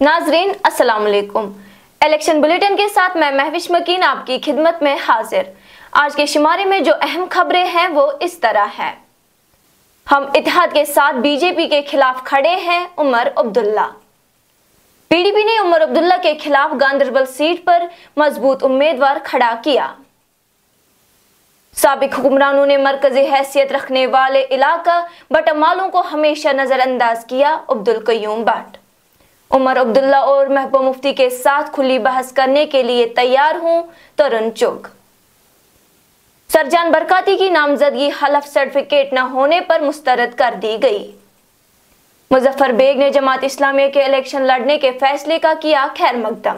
नाजरीन अस्सलाम वालेकुम। इलेक्शन बुलेटिन के साथ मैं महविश मकीन आपकी खिदमत में हाजिर। आज के शुमारे में जो अहम खबरें हैं वो इस तरह है। हम इत्तेहाद के साथ बीजेपी के खिलाफ खड़े हैं, उमर अब्दुल्ला। पीडीपी ने उमर अब्दुल्ला के खिलाफ गांदरबल सीट पर मजबूत उम्मीदवार खड़ा किया। साबिक हुक्मरानों ने मरकजी हैसियत रखने वाले इलाका बटमालों को हमेशा नजरअंदाज किया, अब्दुल कयूम भट्ट। उमर अब्दुल्ला और महबूब मुफ्ती के साथ खुली बहस करने के लिए तैयार हूं, तरुण चुग। सरजान बरकाती की नामजदगी हलफ सर्टिफिकेट न होने पर मुस्तरद कर दी गई। मुजफ्फर बेग ने जमात इस्लामिया के इलेक्शन लड़ने के फैसले का किया खैर मकदम।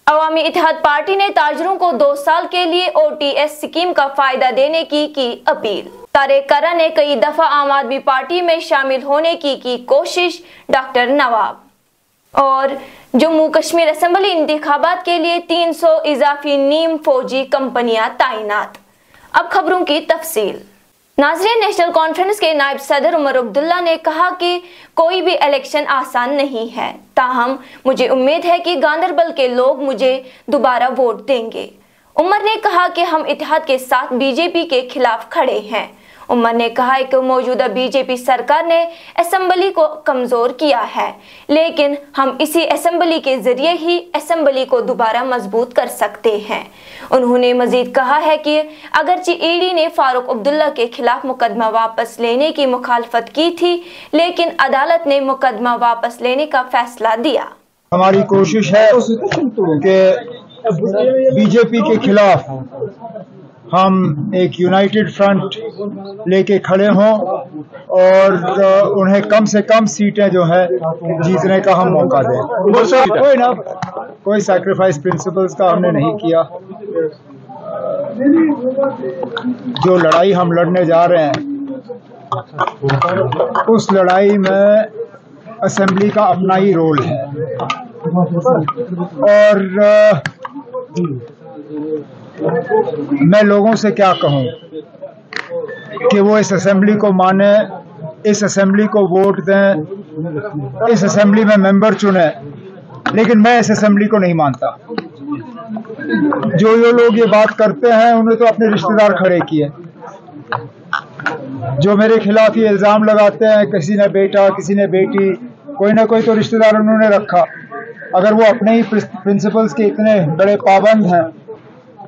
अवामी इत्तेहाद पार्टी ने ताजरों को 2 साल के लिए OTS स्कीम का फायदा देने की अपील। कार्यकर्ता ने कई दफा आम आदमी पार्टी में शामिल होने की कोशिश, डॉक्टर नवाब। और जम्मू कश्मीर असेंबली इंतखाबात के लिए 300 इजाफी नीम फौजी कंपनियां तैनात। अब खबरों की तफसील। नाज़रीन, नेशनल कॉन्फ्रेंस के नायब सदर उमर अब्दुल्ला ने कहा कि कोई भी इलेक्शन आसान नहीं है, ताहम मुझे उम्मीद है कि गांदरबल के लोग मुझे दोबारा वोट देंगे। उमर ने कहा कि हम इत्तेहाद के साथ बीजेपी के खिलाफ खड़े हैं। उमर ने कहा कि मौजूदा बीजेपी सरकार ने असेंबली को कमजोर किया है, लेकिन हम इसी असेंबली के जरिए ही असेंबली को दोबारा मजबूत कर सकते हैं। उन्होंने मजीद कहा है कि अगरचे ईडी ने फारूक अब्दुल्ला के खिलाफ मुकदमा वापस लेने की मुखालफत की थी, लेकिन अदालत ने मुकदमा वापस लेने का फैसला दिया। हमारी कोशिश है कि बीजेपी के खिलाफ हम एक यूनाइटेड फ्रंट लेके खड़े हों और उन्हें कम से कम सीटें जो है जीतने का हम मौका दें। कोई सैक्रिफाइस प्रिंसिपल्स का हमने नहीं किया। जो लड़ाई हम लड़ने जा रहे हैं उस लड़ाई में असेंबली का अपना ही रोल है और मैं लोगों से क्या कहूं कि वो इस असेंबली को माने, इस असेंबली को वोट दें, इस असेंबली में मेंबर चुने, लेकिन मैं इस असेंबली को नहीं मानता। जो लोग ये बात करते हैं उन्हें तो अपने रिश्तेदार खड़े किए। जो मेरे खिलाफ ये इल्जाम लगाते हैं, किसी ने बेटा, किसी ने बेटी, कोई ना कोई तो रिश्तेदार उन्होंने रखा। अगर वो अपने ही प्रिंसिपल्स के इतने बड़े पाबंद हैं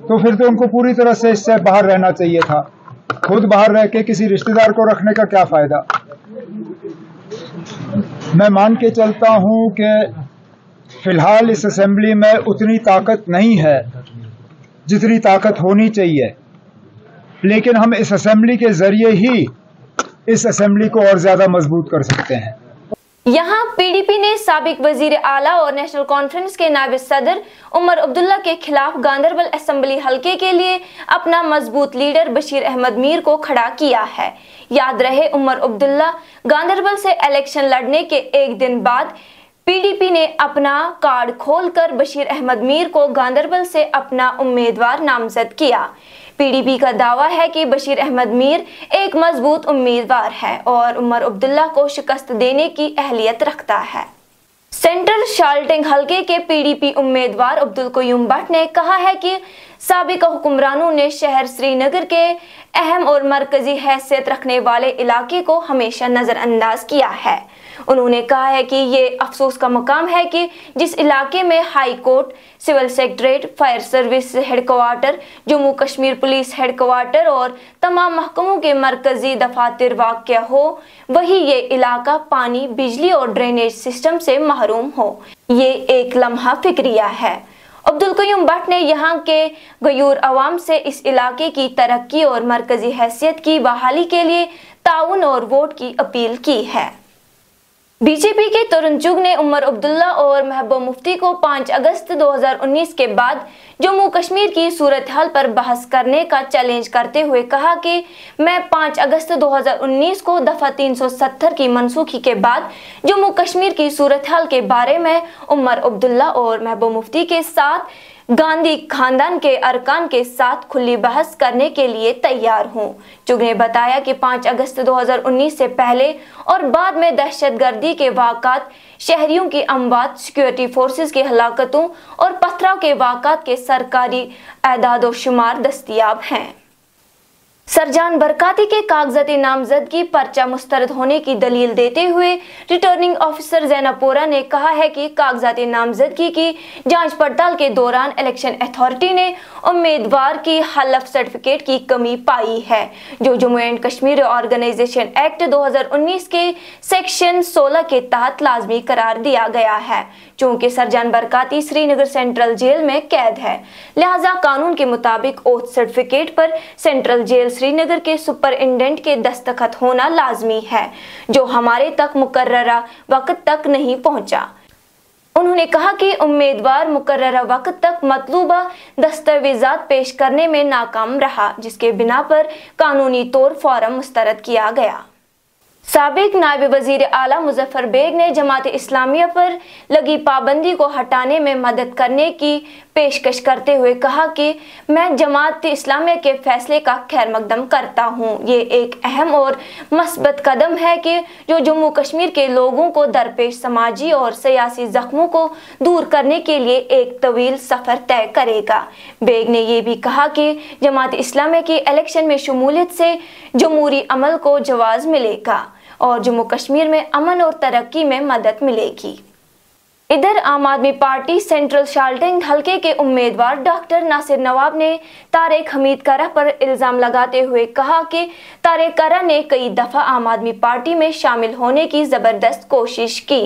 तो फिर तो उनको पूरी तरह से इससे बाहर रहना चाहिए था। खुद बाहर रह के किसी रिश्तेदार को रखने का क्या फायदा। मैं मान के चलता हूं कि फिलहाल इस असेंबली में उतनी ताकत नहीं है जितनी ताकत होनी चाहिए, लेकिन हम इस असेंबली के जरिए ही इस असेंबली को और ज्यादा मजबूत कर सकते हैं। यहाँ पीडीपी ने साबिक वजीर आला और नेशनल कॉन्फ्रेंस के नायब सदर उमर अब्दुल्ला के खिलाफ गांदरबल असेंबली हलके के लिए अपना मजबूत लीडर बशीर अहमद मीर को खड़ा किया है। याद रहे, उमर अब्दुल्ला गांदरबल से इलेक्शन लड़ने के एक दिन बाद पीडीपी ने अपना कार्ड खोलकर बशीर अहमद मीर को गांदरबल से अपना उम्मीदवार नामजद किया। पीडीपी का दावा है कि बशीर अहमद मीर एक मजबूत उम्मीदवार है और उमर अब्दुल्ला को शिकस्त देने की अहलियत रखता है। सेंट्रल शाल्टिंग हलके के पीडीपी उम्मीदवार अब्दुल कयूम भट्ट ने कहा है कि साबिक हुक्मरानों ने शहर श्रीनगर के अहम और मरकजी हैसियत रखने वाले इलाके को हमेशा नजरअंदाज किया है। उन्होंने कहा है कि ये अफसोस का मकाम है कि जिस इलाके में high court, civil secretariat, fire service headquarter, Jammu Kashmir police headquarter और तमाम महकमों के मरकजी दफातर वाक़या हो, वही ये इलाका पानी, बिजली और ड्रेनेज सिस्टम से महरूम हो। ये एक लम्हा फिक्रिया है। अब्दुल कयूम भट्ट ने यहाँ के गयूर अवाम से इस इलाके की तरक्की और मरकजी हैसियत की बहाली के लिए ताउन और वोट की अपील की है। बीजेपी के तरुण चुग ने उमर अब्दुल्ला और महबूब मुफ्ती को 5 अगस्त 2019 के बाद जम्मू कश्मीर की सूरत हाल पर बहस करने का चैलेंज करते हुए कहा कि मैं 5 अगस्त 2019 को दफा 370 की मनसूखी के बाद जम्मू कश्मीर की सूरत हाल के बारे में उमर अब्दुल्ला और महबूब मुफ्ती के साथ गांधी खानदान के अरकान के साथ खुली बहस करने के लिए तैयार हूं। चुग ने बताया कि 5 अगस्त 2019 से पहले और बाद में दहशतगर्दी के वाक़ात, शहरियों की अमवात, सिक्योरिटी फोर्सेस की हलाकतों और पथराव के वाक़ात के सरकारी एदाद व शुमार दस्तयाब हैं। सरजान बरकाती के कागजाती नामजदगी पर्चा मुस्तरद होने की दलील देते हुए रिटर्निंग ऑफिसर जैनबपोरा ने कहा है कि कागजाती नामजदगी की जांच पड़ताल के दौरान इलेक्शन अथॉरिटी ने उम्मीदवार की हलफ सर्टिफिकेट की कमी पाई है, जो Jammu and Kashmir organisation act 2019 के सेक्शन 16 के तहत लाजमी करार दिया गया है। चूंकि Sir John Barkati Srinagar central jail में कैद है, लिहाजा कानून के मुताबिक ओथ सर्टिफिकेट पर सेंट्रल जेल श्रीनगर के सुपरिटेंडेंट के दस्तखत होना लाजमी है, जो हमारे तक मुकर्ररा वक्त तक नहीं पहुंचा। उन्होंने कहा कि उम्मीदवार मुकर्ररा वक्त तक मतलूबा दस्तावेजात पेश करने में नाकाम रहा, जिसके बिना पर कानूनी तौर फॉर्म मुस्तरद किया गया। साबिक नायब वजीर आला मुजफ्फर बेग ने जमात इस्लामिया पर लगी पाबंदी को हटाने में मदद करने की पेशकश करते हुए कहा कि मैं जमात इस्लामिया के फैसले का खैर मकदम करता हूं। ये एक अहम और मस्बत कदम है कि जो जम्मू कश्मीर के लोगों को दरपेश समाजी और सियासी जख्मों को दूर करने के लिए एक तवील सफर तय करेगा। बेग ने यह भी कहा कि जमात इस्लामिया की इलेक्शन में शमूलियत से जमहूरी अमल को जवाज मिलेगा और जम्मू कश्मीर में अमन और तरक्की में मदद मिलेगी। इधर आम आदमी पार्टी सेंट्रल शाल्टिंग हलके के उम्मीदवार डॉक्टर नासिर नवाब ने तारिक हमीद करा पर इल्जाम लगाते हुए कहा कि तारिक करा ने कई दफा आम आदमी पार्टी में शामिल होने की जबरदस्त कोशिश की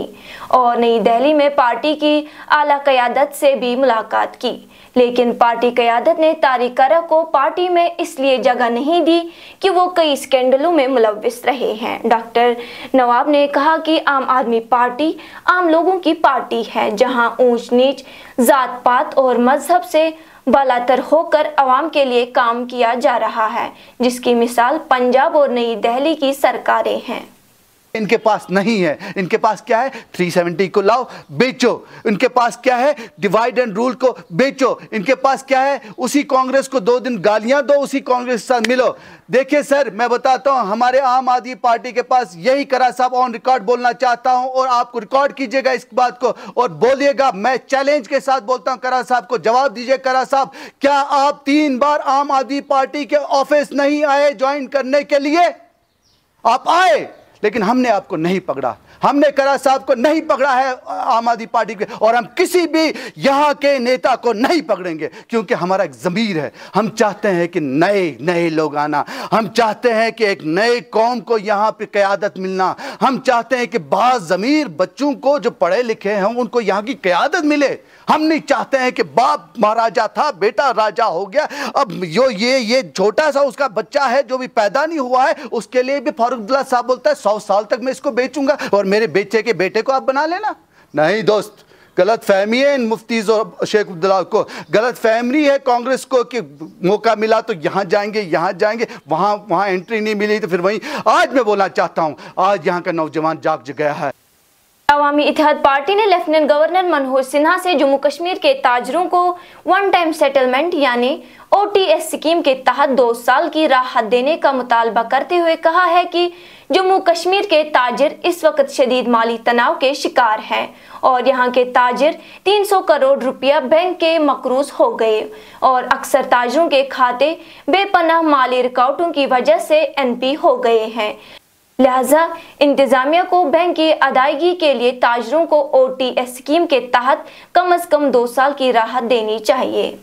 और नई दिल्ली में पार्टी की आला क़यादत से भी मुलाकात की, लेकिन पार्टी क़यादत ने तारिक करा को पार्टी में इसलिए जगह नहीं दी कि वो कई स्कैंडलों में मुलव्विस रहे हैं। डॉक्टर नवाब ने कहा कि आम आदमी पार्टी आम लोगों की पार्टी है, जहां ऊंच नीच, जात पात और मजहब से बालातर होकर अवाम के लिए काम किया जा रहा है, जिसकी मिसाल पंजाब और नई दिल्ली की सरकारें हैं। इनके पास नहीं है। इनके पास क्या है? 370 को लाओ, बेचो। इनके पास क्या है? डिवाइड एंड रूल को बेचो। इनके पास क्या है? उसी कांग्रेस को 2 दिन गालियां दो, उसी कांग्रेस के साथ मिलो। देखिए सर, मैं बताता हूं, हमारे आम आदमी पार्टी के पास यही करा साहब ऑन रिकॉर्ड बोलना चाहता हूं और आपको रिकॉर्ड कीजिएगा इस बात को और बोलिएगा। मैं चैलेंज के साथ बोलता हूं, करा साहब को जवाब दीजिए। करा साहब, क्या आप 3 बार आम आदमी पार्टी के ऑफिस नहीं आए ज्वाइन करने के लिए? आप आए, लेकिन हमने आपको नहीं पकड़ा। हमने करा साहब को नहीं पकड़ा है आम आदमी पार्टी के, और हम किसी भी यहां के नेता को नहीं पकड़ेंगे, क्योंकि हमारा एक ज़मीर है। हम चाहते हैं कि नए लोग आना, हम चाहते हैं कि एक नए कौम को यहां पे क़यादत मिलना, हम चाहते हैं कि बाज़ ज़मीर बच्चों को जो पढ़े लिखे हैं उनको यहां की क़यादत मिले। हम नहीं चाहते हैं कि बाप महाराजा था, बेटा राजा हो गया। अब जो ये छोटा सा उसका बच्चा है जो भी पैदा नहीं हुआ है, उसके लिए भी फारूक अब्दुल्ला साहब बोलता है 100 साल तक मैं इसको बेचूंगा और मेरे बेचे के बेटे को आप बना लेना। नहीं दोस्त, गलत फहमी है इन मुफ्तीज और शेख अब्दुल्ला को, गलत फहमी है कांग्रेस को कि मौका मिला तो यहाँ जाएंगे, वहाँ एंट्री नहीं मिली तो फिर वहीं। आज मैं बोलना चाहता हूँ, आज यहाँ का नौजवान जाग गया है। अवामी इत्तेहाद पार्टी ने लेफ्टिनेंट गवर्नर मनोज सिन्हा से जम्मू कश्मीर के ताजरों को वन टाइम सेटलमेंट यानी OTS स्कीम के तहत 2 साल की राहत देने का मुतालबा करते हुए कहा है कि जम्मू कश्मीर के ताजिर इस वक्त शदीद माली तनाव के शिकार हैं और यहाँ के ताजिर 300 करोड़ रुपया बैंक के मकरूज हो गए और अक्सर ताजिरों के खाते बेपनाह माली रुकावटों की वजह से NP हो गए हैं। लिहाजा इंतजामिया को बैंक की अदायगी के लिए ताजिरों को OTS स्कीम के तहत कम से कम 2 साल की राहत देनी चाहिए।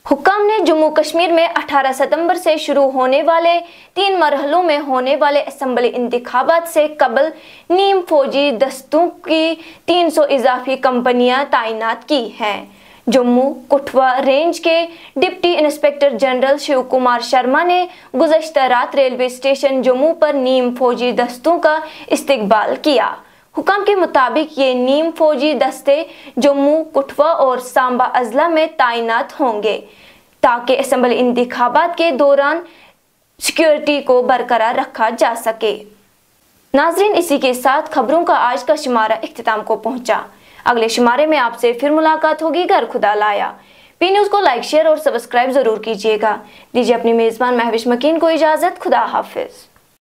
हुक्काम ने जम्मू कश्मीर में 18 सितंबर से शुरू होने वाले 3 मरहलों में होने वाले असेंबली इंतखाबात से कबल नीम फौजी दस्तों की 300 इजाफी कंपनियां तैनात की हैं। जम्मू कठुआ रेंज के deputy inspector general Shiv Kumar Sharma ने गुज़श्ता रात रेलवे स्टेशन जम्मू पर नीम फौजी दस्तों का इस्तकबाल किया। हुक्म के मुताबिक ये नीम फौजी दस्ते जम्मू, कठुआ और सांबा अजला में तैनात होंगे ताकि असेंबली इंतखाबात के दौरान सिक्योरिटी को बरकरार रखा जा सके। नाजरीन, इसी के साथ खबरों का आज का शुमारा इख्तिताम को पहुंचा। अगले शुमारे में आपसे फिर मुलाकात होगी। घर खुदा लाया। पी न्यूज़ को लाइक, शेयर और सब्सक्राइब जरूर कीजिएगा। दीजिए अपनी मेजबान महविश मकीन को इजाजत। खुदा हाफिज।